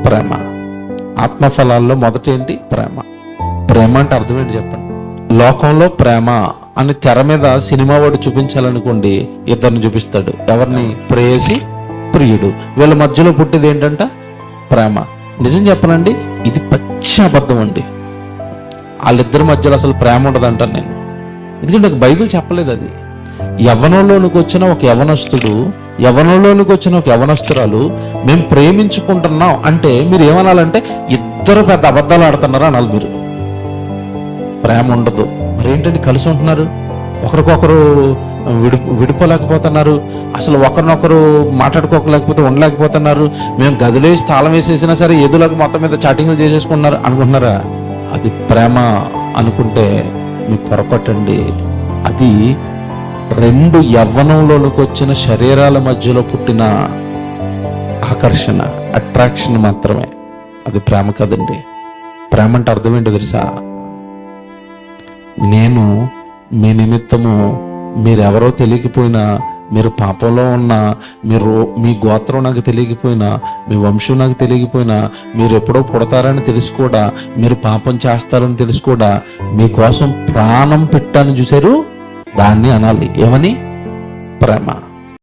ప్రేమ. ఆత్మఫలాల్లో మొదటి ఏంటి? ప్రేమ. ప్రేమ అంటే అర్థం ఏంటి చెప్పండి? లోకంలో ప్రేమ అని తెర మీద సినిమా వాడు చూపించాలనుకోండి, ఇద్దరిని చూపిస్తాడు. ఎవరిని? ప్రేయసి, ప్రియుడు. వీళ్ళ మధ్యలో పుట్టేది ఏంటంట? ప్రేమ. నిజం చెప్పనండి, ఇది పచ్చి అబద్ధం అండి. వాళ్ళిద్దరి మధ్యలో అసలు ప్రేమ ఉండదంటాను నేను. ఎందుకంటే నాకు బైబిల్ చెప్పలేదు అది. యవ్వనంలోనికి వచ్చిన ఒక యవనస్తుడు, యవ్వనంలోనికి వచ్చిన ఒక యవనస్తురాలు మేము ప్రేమించుకుంటున్నాం అంటే మీరు ఏమనాలంటే ఇద్దరు పెద్ద అబద్ధాలు ఆడుతున్నారా అనాలి మీరు. ప్రేమ ఉండదు. మరి ఏంటంటే కలిసి ఉంటున్నారు, ఒకరికొకరు విడిపోలేకపోతున్నారు, అసలు ఒకరినొకరు మాట్లాడుకోలేకపోతే ఉండలేకపోతున్నారు. మేము గదిలో తాళం వేసేసినా సరే ఏదులకు మొత్తం మీద చాటింగ్లు చేసేసుకుంటున్నారు అనుకుంటున్నారా? అది ప్రేమ అనుకుంటే మీ పొరపట్టండి. అది రెండు యవ్వనంలోనికి వచ్చిన శరీరాల మధ్యలో పుట్టిన ఆకర్షణ, అట్రాక్షన్ మాత్రమే. అది ప్రేమ కదండి. ప్రేమ అంటే అర్థం ఏంటో తెలుసా? నేను మీ నిమిత్తము మీరెవరో తెలియకపోయినా, మీరు పాపంలో ఉన్నా, మీ గోత్రం నాకు తెలియకపోయినా, మీ వంశం నాకు తెలియకపోయినా, మీరు ఎప్పుడో పుడతారని తెలిసి కూడా, మీరు పాపం చేస్తారని తెలిసి కూడా మీకోసం ప్రాణం పెట్టాను చూశారు, దాన్ని అనాలి ఏమని? ప్రేమ.